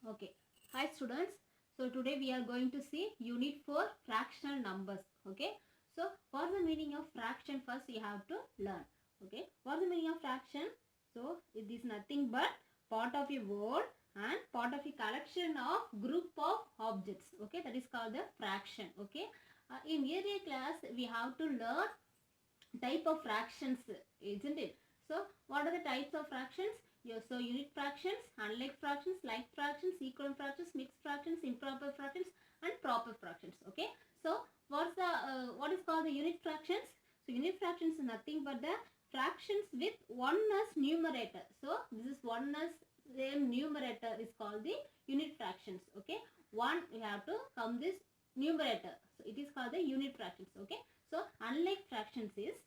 Okay. Hi students. So today we are going to see unit 4 fractional numbers. Okay. So what's the meaning of fraction? First you have to learn. Okay. What's the meaning of fraction? So it is nothing but part of a word and part of a collection of group of objects. Okay. That is called the fraction. Okay. In earlier class we have to learn type of fractions, isn't it? So what are the types of fractions? Yeah, so unit fractions, unlike fractions, like fractions, equivalent fractions, mixed fractions, improper fractions and proper fractions. Okay. So what is called the unit fractions? So unit fractions is nothing but the fractions with one as numerator. So this is one as same numerator is called the unit fractions. Okay. One we have to come this numerator. So it is called the unit fractions. Okay. So unlike fractions is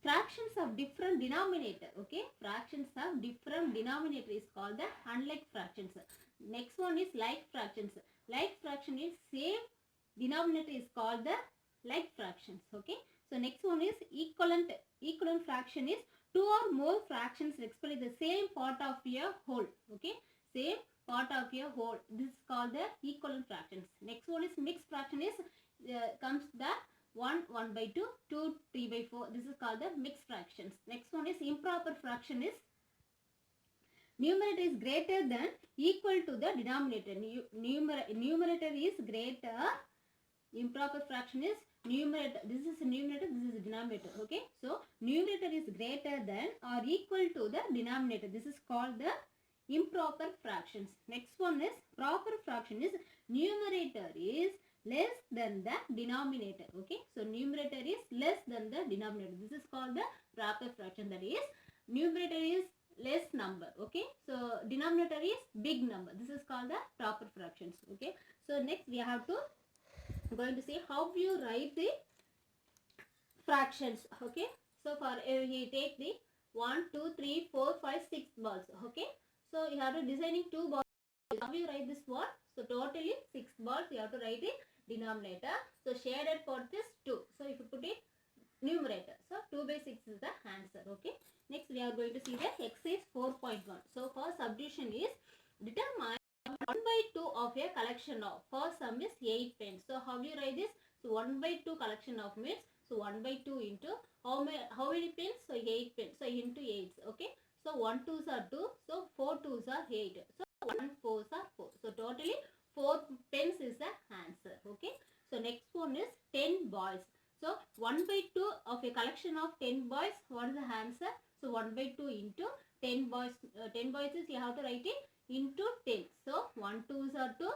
fractions of different denominator. Okay. Fractions of different denominator is called the unlike fractions. Next one is like fractions. Like fraction is same denominator is called the like fractions. Okay. So next one is equivalent. Equivalent fraction is two or more fractions expressed in the same part of a whole. Okay. Same part of a whole. This is called the equivalent fractions. Next one is mixed fraction is comes the 1 by 2, 2 3 by 4. This is called the mixed fractions. Next one is improper fraction is numerator is greater than equal to the denominator. Numerator is greater. Improper fraction is numerator. This is numerator, this is denominator. Okay. So numerator is greater than or equal to the denominator. This is called the improper fractions. Next one is proper fraction is numerator is less than the denominator. Okay. So numerator is less than the denominator. This is called the proper fraction. That is numerator is less number. Okay. So denominator is big number. This is called the proper fractions. Okay. So next we have to going to see how you write the fractions. Okay. So for you take the 1 2 3 4 5 6 balls. Okay. So you have to designing 2 balls. How you write this one? So totally 6 balls you have to write it denominator. So shaded part is 2. So if you put it numerator. So 2 by 6 is the answer. Okay. Next we are going to see the exercise 4.1. So first subdivision is determine 1 by 2 of a collection of. First sum is 8 pence. So how do you write this? So 1 by 2 collection of means so 1 by 2 into how many pence? So 8 pence. So into 8. Okay. So 1 2s are 2. So 4 2s are 8. So 1 4s are 4. So totally 4 pence is the answer. Okay. So next one is 10 boys. So 1 by 2 of a collection of 10 boys. What is the answer? So 1 by 2 into 10 boys. 10 boys is you have to write it into 10. So 1 2s are 2,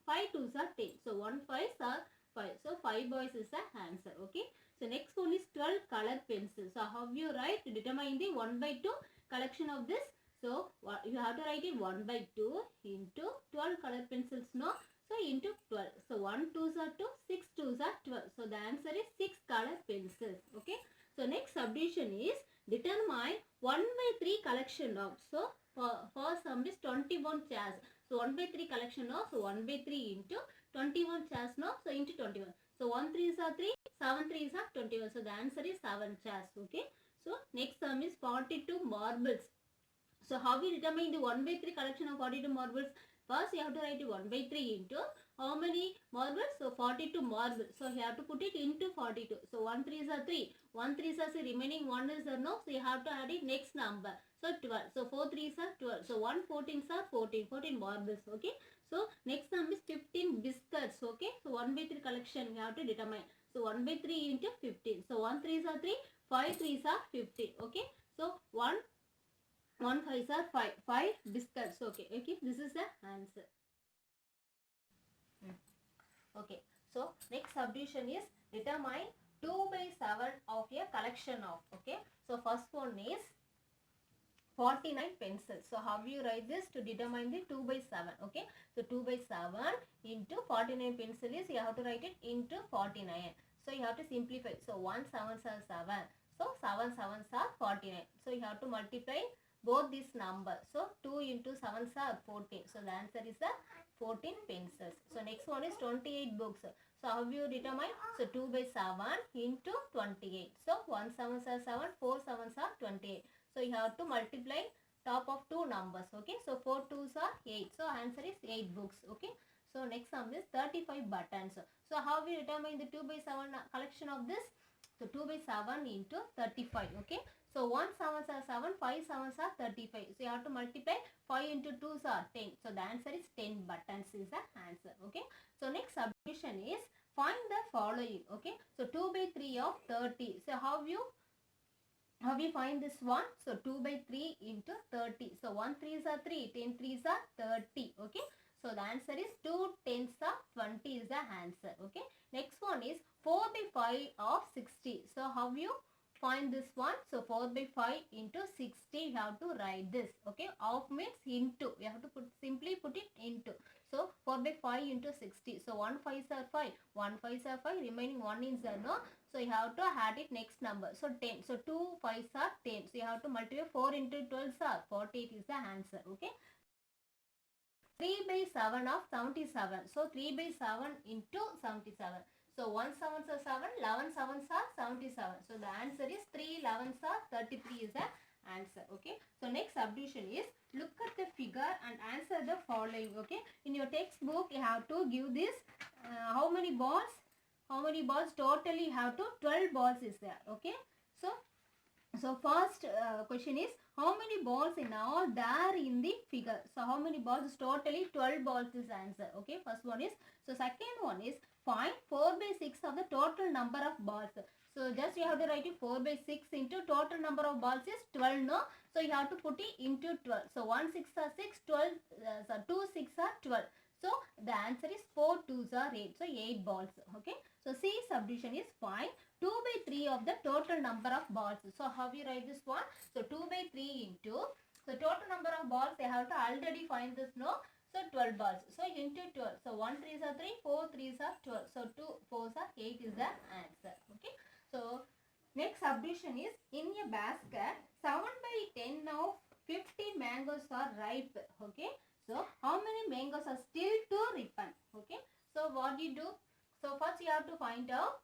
5 2s are 10. So 1 5s are 5. So 5 boys is the answer. Okay. So next one is 12 color pencils. So how you write to determine the 1 by 2 collection of this? So you have to write it 1 by 2 into 12 color pencils. No. So into 12. So 1 2s are 2, 6 2s are 12. So the answer is 6 color pencils. Okay. So next subdivision is determine 1 by 3 collection of. So for sum is 21 chairs. So 1 by 3 collection of. So 1 by 3 into 21 chairs. No. So into 21. So 1 3s are 3. 7 3s are 21. So the answer is 7 chairs. Okay. So next sum is 42 marbles. So how we determine the 1 by 3 collection of 42 marbles? First you have to write 1 by 3 into how many marbles? So 42 marbles. So you have to put it into 42. So 1 3s are 3. 1 3s are the remaining 1 is a no. So you have to add it next number. So 12. So 4 3s are 12. So 1 14s are 14. 14 marbles. Okay. So next sum is 15 biscuits. Okay. So 1 by 3 collection you have to determine. So 1 by 3 into 15. So 1 3s are 3. 5 3s are 15. Okay. So 1 5s are 5. 5 biscuits. Okay. Okay. This is the answer. Okay. So next subdivision is determine 2 by 7 of a collection of. Okay. So first one is 49 pencils. So how you write this to determine the 2 by 7? Okay. So 2 by 7 into 49 pencil is you have to write it into 49. So you have to simplify. So 1 7s are 7. So 7 7s are 49. So you have to multiply both these numbers. So 2 into 7s are 14. So the answer is the 14 pencils. So next one is 28 books. So how you determine? So 2 by 7 into 28. So 1 7s are 7, 4 7s are 28. So you have to multiply top of two numbers. Okay, so 4 twos are 8. So answer is 8 books. Okay, so next sum is 35 buttons. So how we determine the 2 by 7 collection of this? So 2 by 7 into 35. Okay, so 1 sevens are 7, 5 sevens are 35. So you have to multiply 5 into 2s are 10. So the answer is 10 buttons is the answer. Okay, so next subdivision is find the following. Okay, so 2 by 3 of 30. So how we find this one? So 2 by 3 into 30. So 1 3s are 3, 10 3s are 30. Okay, so the answer is 2 tens are 20 is the answer. Okay, next one is 4 by 5 of 60. So how you find this one? So 4 by 5 into 60, you have to write this. Okay, of means into, you have to simply put it into. So 4 by 5 into 60. So 1 5s are 5, 1 5s are 5, remaining 1 is there, no? So you have to add it next number. So 10. So 2 5s are 10. So you have to multiply 4 into 12 are 48 is the answer. Okay. 3 by 7 of 77. So 3 by 7 into 77. So 1 sevens are 7, 11 sevens are 77. So the answer is 3 11s are 33 is the answer. Okay. So next subdivision is look at the figure and answer the following. Okay. In your textbook you have to give this how many balls? How many balls totally you have to? 12 balls is there. Okay. So first question is how many balls in all there in the figure? So how many balls is totally 12 balls is answer. Okay, first one is. So second one is find 4 by 6 of the total number of balls. So just you have to write it 4 by 6 into total number of balls is 12, no? So you have to put it into 12. So 1 6 are 6, 12, so 2 6 are 12. So the answer is 4 2s are 8. So 8 balls. Okay. So C subdivision is find 2 by 3 of the total number of balls. So how we write this one? So 2 by 3 into the total number of balls. They have to already find this, no? So 12 balls. So into 12. So 1 3s are 3, 4 3s are 12. So 2 4s are 8 is the answer. Okay. So next subdivision is in a basket 7 by 10 of 50 mangoes are ripe. Okay. So how many mangoes are still to ripen? Okay. So what do you do? So first you have to find out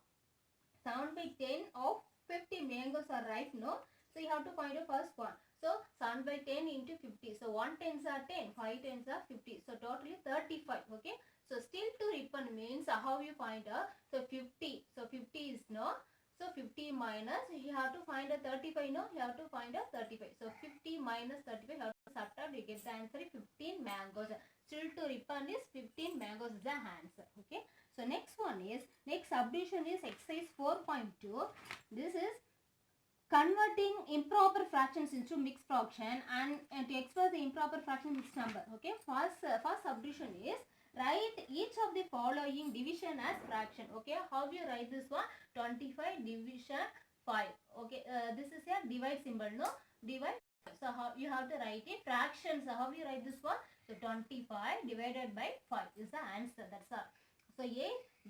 7 by 10 of 50 mangoes are ripe, no? So you have to find the first one. So 7 by 10 into 50. So 1 tens are 10, 5 tens are 50. So totally 35. Okay. So still to ripen means how you find a, so 50. So 50 is no. So 50 minus, you have to find a 35, no? You have to find a 35. So 50 minus 35, you have to subtract, you get the answer 15 mangoes. Still to ripen is 15 mangoes is the answer. Okay. So next one is, next subdivision is exercise 4.2. This is converting improper fractions into mixed fraction and to express the improper fraction mixed number. Okay, first subdivision is write each of the following division as fraction. Okay, how you write this one? 25 division 5. Okay, this is a divide symbol, no? Divide. So how you have to write it fractions. So how you write this one? So 25 divided by 5 is the answer. That's all. So 8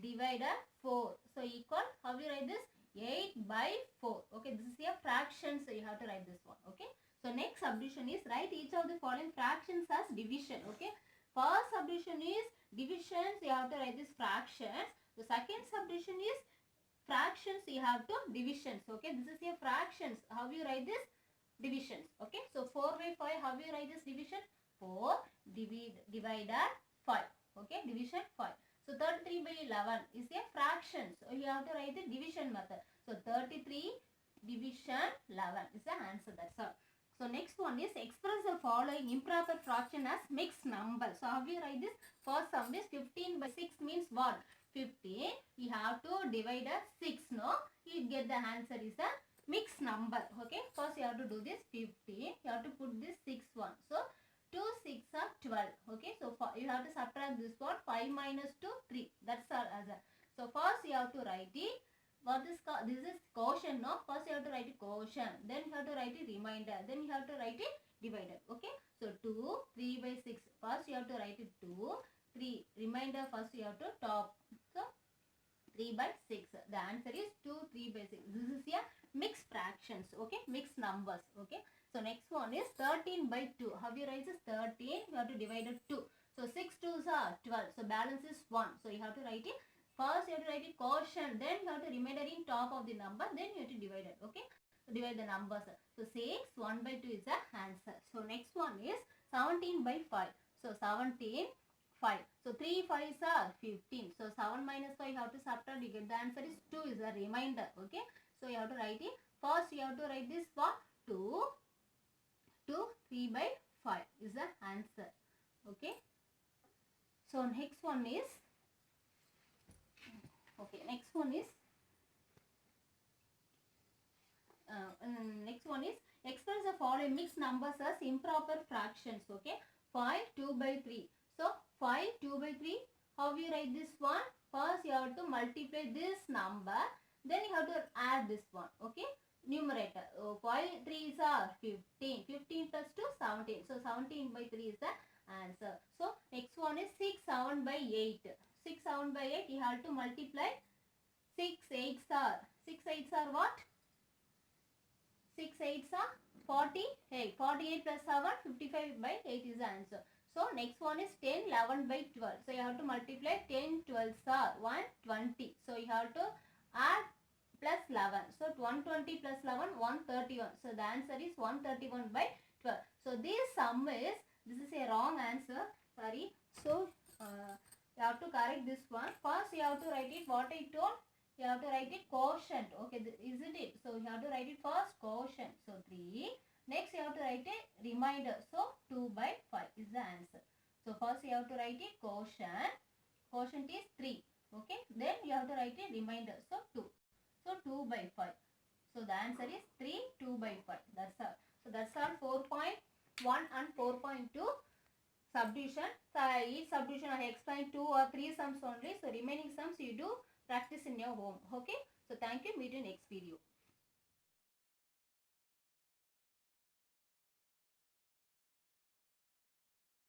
divided 4. So equal, how you write this? 8 by 4. Okay, this is a fraction, so you have to write this one. Okay, so next subdivision is write each of the following fractions as division. Okay, first subdivision is divisions, you have to write this fractions. The second subdivision is fractions, you have to divisions. Okay, this is a fractions, how you write this? Divisions. Okay, so 4 by 5, how you write this division? 4 divided 5. Okay, division 5. So 33 by 11 is a fraction. So you have to write the division method. So 33 division 11 is the answer. That's all. So next one is express the following improper fraction as mixed number. So how we write this? First sum is 15 by 6 means what? 15. You have to divide as 6. No, you get the answer is a mixed number. Okay. First you have to do this 15. You have to put this 6 one. So 2 6 are 12. Okay, so you have to subtract this one. 5 minus 2 3. That's our answer. So first you have to write it. What is this is quotient, no? First you have to write it quotient. Then you have to write it remainder. Then you have to write it divided. Okay, so 2 3 by 6. First you have to write it 2 3. Remainder first you have to top. So 3 by 6. The answer is 2 3 by 6. This is a mixed fractions. Okay, mixed numbers. Okay. So next one is 13 by 2. How you write this? 13. You have to divide it 2. So 6 2s are 12. So balance is 1. So you have to write it. First you have to write it quotient. Then you have to remainder in top of the number. Then you have to divide it. Okay. divide the numbers. So 6, 1 by 2 is the answer. So next one is 17 by 5. So 17, 5. So 3 5s are 15. So 7 minus 5 you have to subtract. You get the answer is 2 is the remainder. Okay. So you have to write it. First you have to write this for 2. 3 by 5 is the answer. Okay. So next one is express the following mixed numbers as improper fractions. Okay, 5 2 by 3. So 5 2 by 3. How you write this one? First you have to multiply this number. Then you have to add this one. Okay, numerator. 5 3s are 15. 15 plus 2 17. So 17 by 3 is the answer. So next one is 6 7 by 8. 6 7 by 8. You have to multiply. 6 8s are what? 6 8s are 48. 48 plus 7, 55 by 8 is the answer. So next one is 10 11 by 12. So you have to multiply 10 12s are 120. So you have to add plus 11. So 120 plus 11 131. So the answer is 131 by 12. So this is a wrong answer. Sorry. So you have to correct this one. First you have to write it what I told. You have to write it quotient. Okay, isn't it? So you have to write it first quotient. So 3. Next you have to write a remainder. So 2 by 5 is the answer. So first you have to write it quotient. Quotient is 3. Okay. Then you have to write a remainder. So 2. So 2 by 5. So the answer is 3 2 by 5. That's all. So that's all 4.1 and 4.2 subdivision. So each subdivision I explained 2 or 3 sums only. So remaining sums you do practice in your home. Okay. So thank you. Meet you next video.